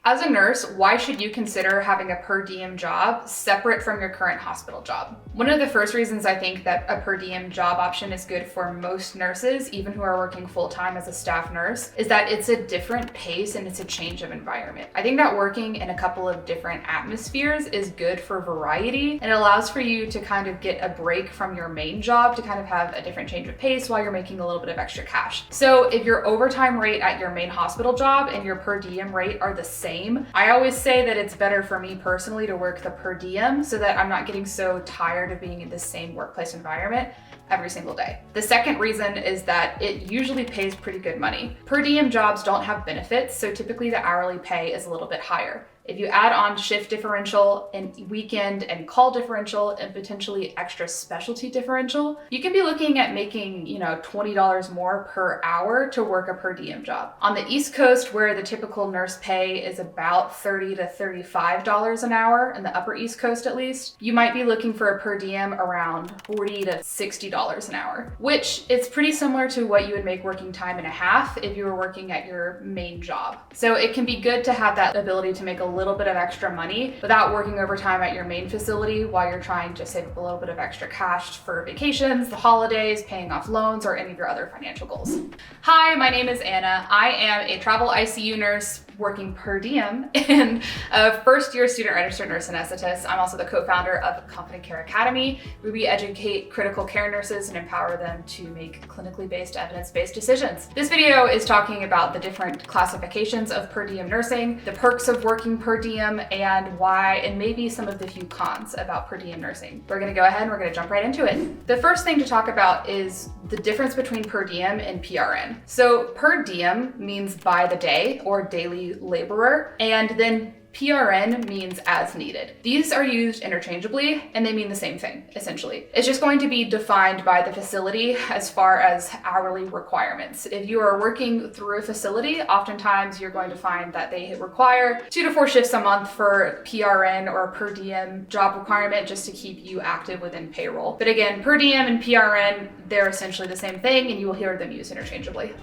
As a nurse, why should you consider having a per diem job separate from your current hospital job? One of the first reasons I think that a per diem job option is good for most nurses, even who are working full-time as a staff nurse, is that it's a different pace and it's a change of environment. I think that working in a couple of different atmospheres is good for variety, and it allows for you to kind of get a break from your main job to kind of have a different change of pace while you're making a little bit of extra cash. So if your overtime rate at your main hospital job and your per diem rate are the same, I always say that it's better for me personally to work the per diem so that I'm not getting so tired of being in the same workplace environment every single day. The second reason is that it usually pays pretty good money. Per diem jobs don't have benefits, so typically the hourly pay is a little bit higher. If you add on shift differential and weekend and call differential and potentially extra specialty differential, you can be looking at making, $20 more per hour to work a per diem job. On the East Coast, where the typical nurse pay is about $30 to $35 an hour, in the upper East Coast at least, you might be looking for a per diem around $40 to $60 an hour, which is pretty similar to what you would make working time and a half if you were working at your main job. So it can be good to have that ability to make a little bit of extra money without working overtime at your main facility while you're trying to save up a little bit of extra cash for vacations, the holidays, paying off loans, or any of your other financial goals. Hi, my name is Anna. I am a travel ICU nurse working per diem and a first-year student registered nurse anesthetist. I'm also the co-founder of Confident Care Academy, where we educate critical care nurses and empower them to make clinically based, evidence-based decisions. This video is talking about the different classifications of per diem nursing, the perks of working per diem, and why, and maybe some of the few cons about per diem nursing. We're gonna go ahead and we're gonna jump right into it. The first thing to talk about is the difference between per diem and PRN. So per diem means by the day or daily laborer, and then PRN means as needed. These are used interchangeably and they mean the same thing, essentially. It's just going to be defined by the facility as far as hourly requirements. If you are working through a facility, oftentimes you're going to find that they require 2 to 4 shifts a month for PRN or per diem job requirement just to keep you active within payroll. But again, per diem and PRN, they're essentially the same thing and you will hear them used interchangeably.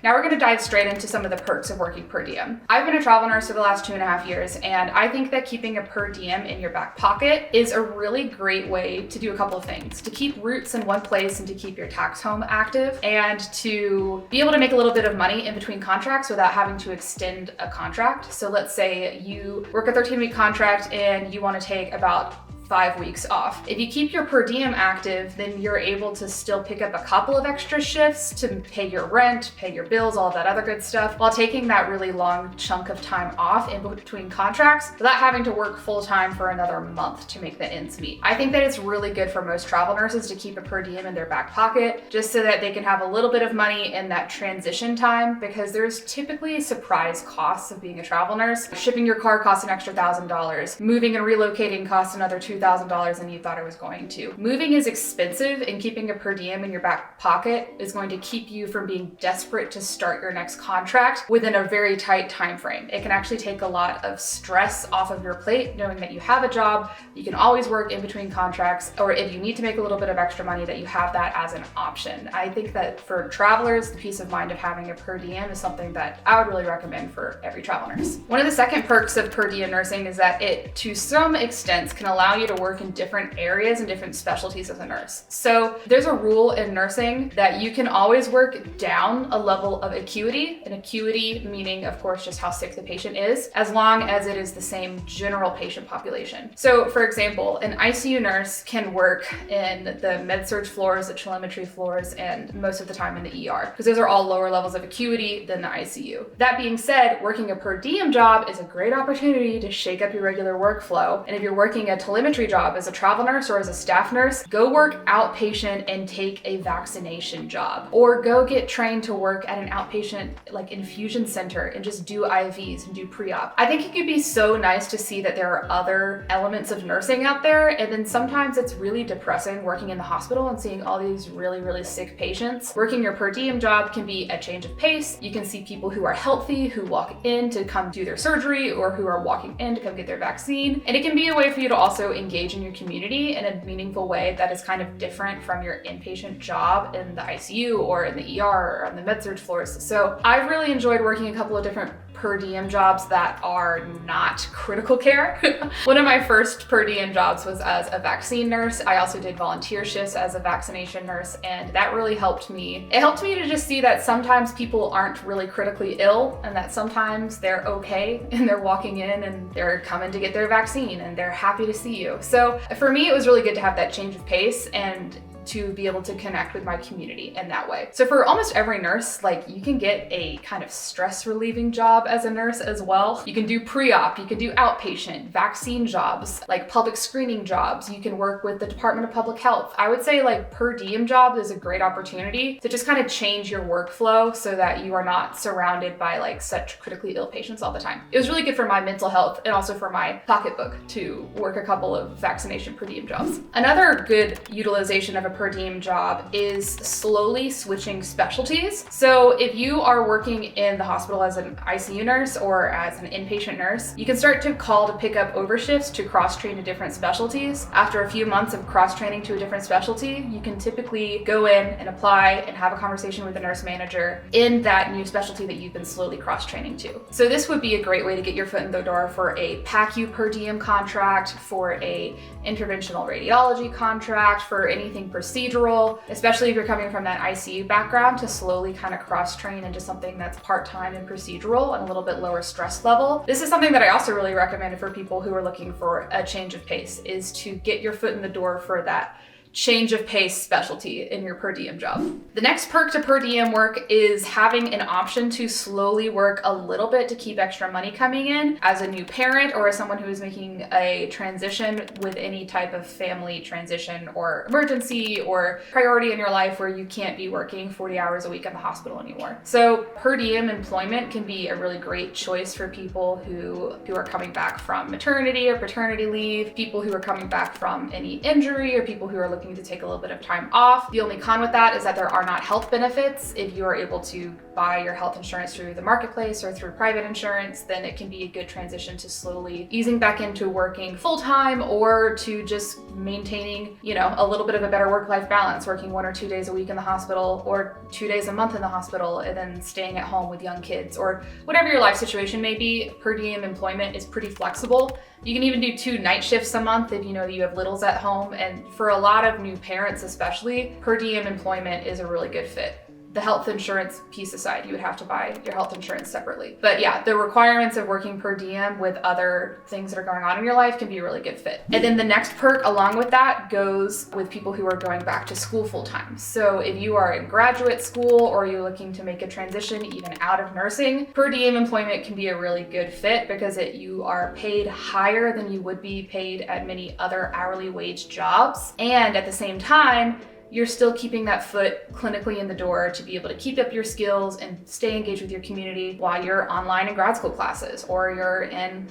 Now we're gonna dive straight into some of the perks of working per diem. I've been a travel nurse for the last 2.5 years, and I think that keeping a per diem in your back pocket is a really great way to do a couple of things: to keep roots in one place and to keep your tax home active, and to be able to make a little bit of money in between contracts without having to extend a contract. So let's say you work a 13-week contract and you want to take about 5 weeks off. If you keep your per diem active, then you're able to still pick up a couple of extra shifts to pay your rent, pay your bills, all of that other good stuff, while taking that really long chunk of time off in between contracts without having to work full time for another month to make the ends meet. I think that it's really good for most travel nurses to keep a per diem in their back pocket, just so that they can have a little bit of money in that transition time, because there's typically surprise costs of being a travel nurse. Shipping your car costs an extra $1,000. Moving and relocating costs another $2,000 than you thought it was going to. Moving is expensive, and keeping a per diem in your back pocket is going to keep you from being desperate to start your next contract within a very tight time frame. It can actually take a lot of stress off of your plate, knowing that you have a job, you can always work in between contracts, or if you need to make a little bit of extra money, that you have that as an option. I think that for travelers, the peace of mind of having a per diem is something that I would really recommend for every travel nurse. One of the second perks of per diem nursing is that it, to some extent, can allow you to work in different areas and different specialties as a nurse. So there's a rule in nursing that you can always work down a level of acuity, and acuity meaning, of course, just how sick the patient is, as long as it is the same general patient population. So for example, an ICU nurse can work in the med-surg floors, the telemetry floors, and most of the time in the ER, because those are all lower levels of acuity than the ICU. That being said, working a per diem job is a great opportunity to shake up your regular workflow. And if you're working a telemetry job as a travel nurse or as a staff nurse, go work outpatient and take a vaccination job, or go get trained to work at an outpatient like infusion center and just do IVs and do pre-op. I think it could be so nice to see that there are other elements of nursing out there, and then sometimes it's really depressing working in the hospital and seeing all these really, really sick patients. Working your per diem job can be a change of pace. You can see people who are healthy, who walk in to come do their surgery, or who are walking in to come get their vaccine. And it can be a way for you to also engage in your community in a meaningful way that is kind of different from your inpatient job in the ICU or in the ER or on the med-surg floors. So I've really enjoyed working a couple of different per diem jobs that are not critical care. One of my first per diem jobs was as a vaccine nurse. I also did volunteer shifts as a vaccination nurse, and that really helped me. It helped me to just see that sometimes people aren't really critically ill, and that sometimes they're okay and they're walking in and they're coming to get their vaccine and they're happy to see you. So for me, it was really good to have that change of pace and to be able to connect with my community in that way. So for almost every nurse, like, you can get a kind of stress relieving job as a nurse as well. You can do pre-op, you can do outpatient, vaccine jobs, like public screening jobs. You can work with the Department of Public Health. I would say like per diem job is a great opportunity to just kind of change your workflow so that you are not surrounded by like such critically ill patients all the time. It was really good for my mental health and also for my pocketbook to work a couple of vaccination per diem jobs. Another good utilization of a per diem job is slowly switching specialties. So if you are working in the hospital as an ICU nurse or as an inpatient nurse, you can start to call to pick up overshifts to cross-train to different specialties. After a few months of cross-training to a different specialty, you can typically go in and apply and have a conversation with the nurse manager in that new specialty that you've been slowly cross-training to. So this would be a great way to get your foot in the door for a PACU per diem contract, for a interventional radiology contract, for anything procedural, especially if you're coming from that ICU background, to slowly kind of cross-train into something that's part-time and procedural and a little bit lower stress level. This is something that I also really recommend for people who are looking for a change of pace, is to get your foot in the door for that change of pace specialty in your per diem job. The next perk to per diem work is having an option to slowly work a little bit to keep extra money coming in as a new parent or as someone who is making a transition with any type of family transition or emergency or priority in your life where you can't be working 40 hours a week in the hospital anymore. So per diem employment can be a really great choice for people who are coming back from maternity or paternity leave, people who are coming back from any injury, or people who are looking to take a little bit of time off. The only con with that is that there are not health benefits. If you are able to buy your health insurance through the marketplace or through private insurance, then it can be a good transition to slowly easing back into working full-time or to just maintaining, a little bit of a better work-life balance, working 1 or 2 days a week in the hospital or 2 days a month in the hospital and then staying at home with young kids, or whatever your life situation may be. Per diem employment is pretty flexible. You can even do 2 night shifts a month if you know that you have littles at home. And for a lot of new parents especially, per diem employment is a really good fit. The health insurance piece aside, you would have to buy your health insurance separately. But yeah, the requirements of working per diem with other things that are going on in your life can be a really good fit. And then the next perk along with that goes with people who are going back to school full time. So if you are in graduate school or you're looking to make a transition even out of nursing, per diem employment can be a really good fit because you are paid higher than you would be paid at many other hourly wage jobs. And at the same time, you're still keeping that foot clinically in the door to be able to keep up your skills and stay engaged with your community while you're online in grad school classes or you're in,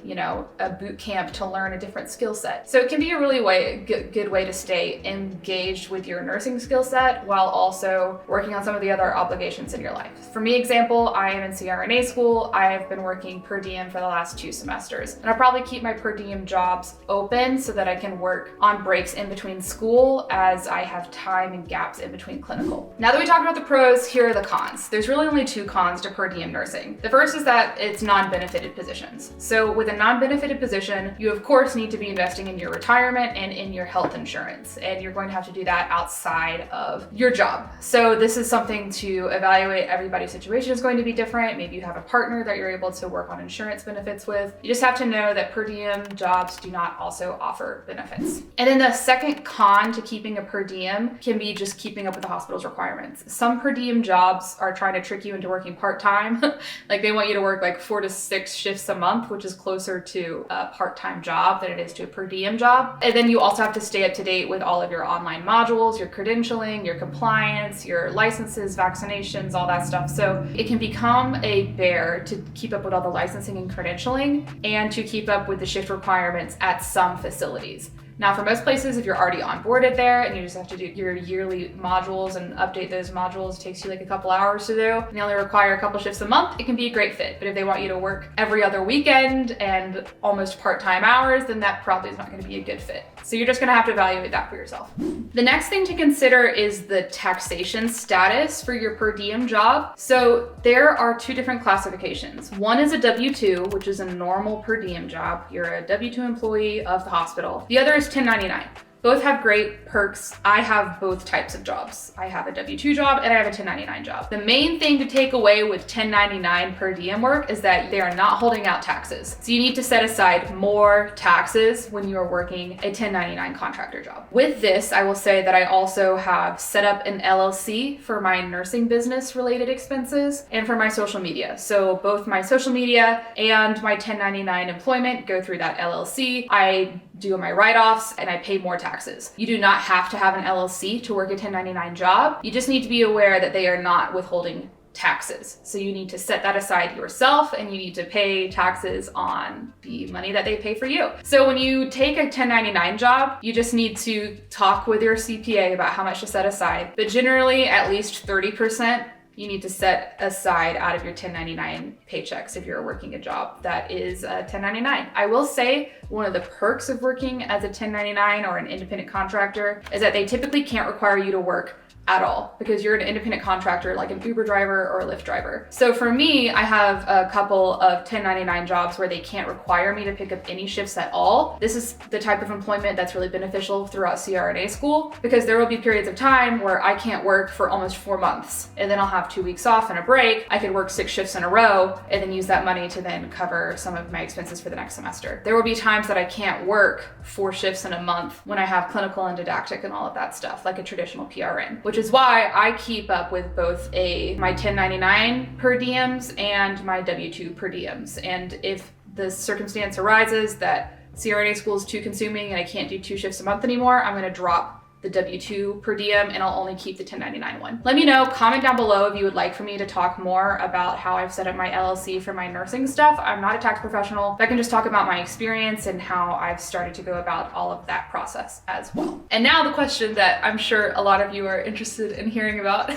a boot camp to learn a different skill set. So it can be a really good way to stay engaged with your nursing skill set while also working on some of the other obligations in your life. For me, example, I am in CRNA school. I have been working per diem for the last 2 semesters, and I'll probably keep my per diem jobs open so that I can work on breaks in between school as I have time and gaps in between clinical. Now that we talked about the pros, here are the cons. There's really only 2 cons to per diem nursing. The first is that it's non-benefited positions. So with a non-benefited position, you of course need to be investing in your retirement and in your health insurance, and you're going to have to do that outside of your job. So this is something to evaluate. Everybody's situation is going to be different. Maybe you have a partner that you're able to work on insurance benefits with. You just have to know that per diem jobs do not also offer benefits. And then the second con to keeping a per diem can be just keeping up with the hospital's requirements. Some per diem jobs are trying to trick you into working part-time. Like they want you to work like 4 to 6 shifts a month, which is closer to a part-time job than it is to a per diem job. And then you also have to stay up to date with all of your online modules, your credentialing, your compliance, your licenses, vaccinations, all that stuff. So it can become a bear to keep up with all the licensing and credentialing and to keep up with the shift requirements at some facilities. Now for most places, if you're already onboarded there and you just have to do your yearly modules and update those modules, it takes you like a couple hours to do, and they only require a couple shifts a month, it can be a great fit. But if they want you to work every other weekend and almost part-time hours, then that probably is not going to be a good fit. So you're just going to have to evaluate that for yourself. The next thing to consider is the taxation status for your per diem job. So there are two different classifications. One is a W-2, which is a normal per diem job. You're a W-2 employee of the hospital. The other is 1099. Both have great perks. I have both types of jobs. I have a W-2 job and I have a 1099 job. The main thing to take away with 1099 per diem work is that they are not holding out taxes. So you need to set aside more taxes when you are working a 1099 contractor job. With this, I will say that I also have set up an LLC for my nursing business related expenses and for my social media. So both my social media and my 1099 employment go through that LLC. I do my write-offs and I pay more taxes. You do not have to have an LLC to work a 1099 job. You just need to be aware that they are not withholding taxes. So you need to set that aside yourself and you need to pay taxes on the money that they pay for you. So when you take a 1099 job, you just need to talk with your CPA about how much to set aside. But generally at least 30% you need to set aside out of your 1099 paychecks if you're working a job that is a 1099. I will say one of the perks of working as a 1099 or an independent contractor is that they typically can't require you to work at all because you're an independent contractor like an Uber driver or a Lyft driver. So for me, I have a couple of 1099 jobs where they can't require me to pick up any shifts at all. This is the type of employment that's really beneficial throughout CRNA school because there will be periods of time where I can't work for almost 4 months and then I'll have 2 weeks off and a break. I could work 6 shifts in a row and then use that money to then cover some of my expenses for the next semester. There will be times that I can't work 4 shifts in a month when I have clinical and didactic and all of that stuff, like a traditional PRN, which is why I keep up with both my 1099 per diems and my W-2 per diems. And if the circumstance arises that CRNA school is too consuming and I can't do 2 shifts a month anymore, I'm gonna drop the W-2 per diem and I'll only keep the 1099 one. Let me know, comment down below if you would like for me to talk more about how I've set up my LLC for my nursing stuff. I'm not a tax professional, but I can just talk about my experience and how I've started to go about all of that process as well. And now the question that I'm sure a lot of you are interested in hearing about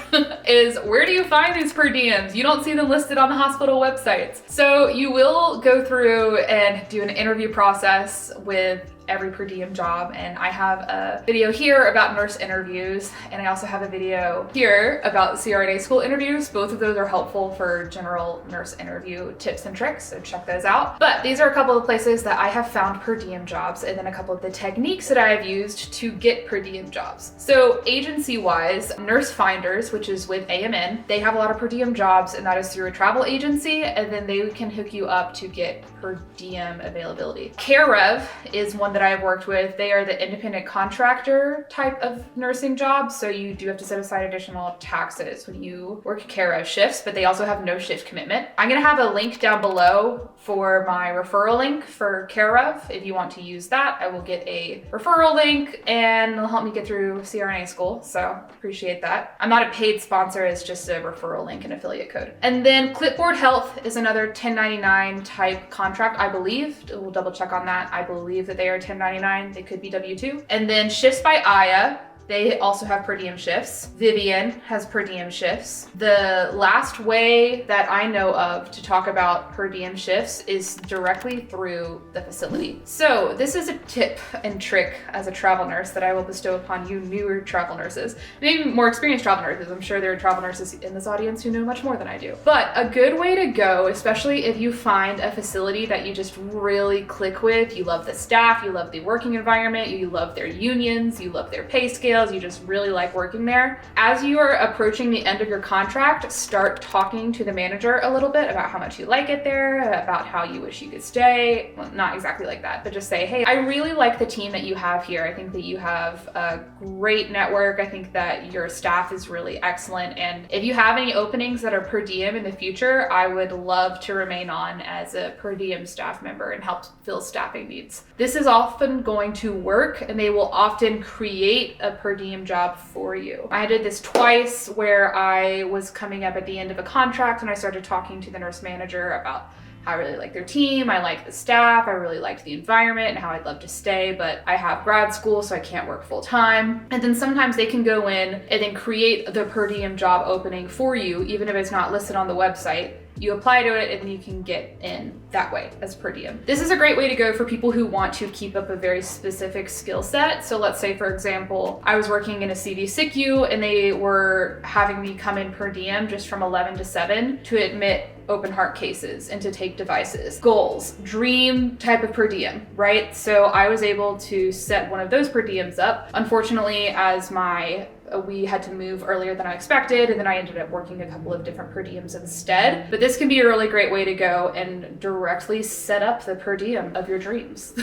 is where do you find these per diems? You don't see them listed on the hospital websites. So you will go through and do an interview process with every per diem job, and I have a video here about nurse interviews and I also have a video here about CRNA school interviews. Both of those are helpful for general nurse interview tips and tricks, so check those out. But these are a couple of places that I have found per diem jobs and then a couple of the techniques that I have used to get per diem jobs. So agency wise, Nurse Finders, which is with AMN, they have a lot of per diem jobs and that is through a travel agency and then they can hook you up to get per diem availability. CareRev is one that I've worked with. They are the independent contractor type of nursing job, so you do have to set aside additional taxes when you work CareRev shifts, but they also have no shift commitment. I'm gonna have a link down below for my referral link for CareRev. If you want to use that, I will get a referral link and it'll help me get through CRNA school, so appreciate that. I'm not a paid sponsor, it's just a referral link and affiliate code. And then Clipboard Health is another 1099 type contract, I believe. We'll double check on that. I believe that they are 1099. They could be W-2. And then Shifts by Aya, they also have per diem shifts. Vivian has per diem shifts. The last way that I know of to talk about per diem shifts is directly through the facility. So this is a tip and trick as a travel nurse that I will bestow upon you newer travel nurses, maybe more experienced travel nurses. I'm sure there are travel nurses in this audience who know much more than I do. But a good way to go, especially if you find a facility that you just really click with, you love the staff, you love the working environment, you love their unions, you love their pay scale, you just really like working there. As you are approaching the end of your contract, start talking to the manager a little bit about how much you like it there, about how you wish you could stay. Well, not exactly like that, but just say, hey, I really like the team that you have here. I think that you have a great network. I think that your staff is really excellent. And if you have any openings that are per diem in the future, I would love to remain on as a per diem staff member and help fill staffing needs. This is often going to work and they will often create a per diem job for you. I did this twice where I was coming up at the end of a contract and I started talking to the nurse manager about how I really like their team, I like the staff, I really liked the environment and how I'd love to stay, but I have grad school, so I can't work full time. And then sometimes they can go in and then create the per diem job opening for you, even if it's not listed on the website. You apply to it and you can get in that way as per diem. This is a great way to go for people who want to keep up a very specific skill set. So let's say, for example, I was working in a CV SICU and they were having me come in per diem just from 11 to 7 to admit open heart cases and to take devices. Goals, dream type of per diem, right? So I was able to set one of those per diems up. Unfortunately, as we had to move earlier than I expected, and then I ended up working a couple of different per diems instead. But this can be a really great way to go and directly set up the per diem of your dreams.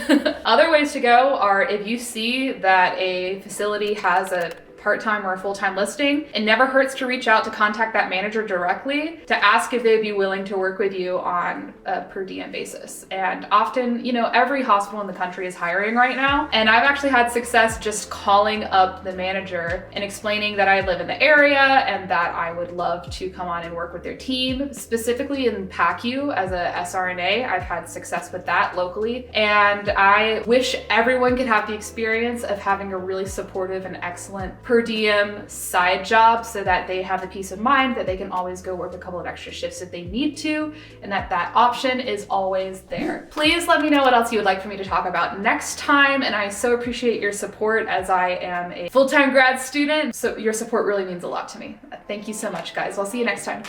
Other ways to go are if you see that a facility has a part-time or a full-time listing, it never hurts to reach out to contact that manager directly to ask if they'd be willing to work with you on a per diem basis. And often, every hospital in the country is hiring right now. And I've actually had success just calling up the manager and explaining that I live in the area and that I would love to come on and work with their team, specifically in PACU as a SRNA. I've had success with that locally. And I wish everyone could have the experience of having a really supportive and excellent per diem side job so that they have the peace of mind that they can always go work a couple of extra shifts if they need to, and that option is always there. Please let me know what else you would like for me to talk about next time, and I so appreciate your support as I am a full-time grad student, so your support really means a lot to me. Thank you so much, guys. I'll see you next time.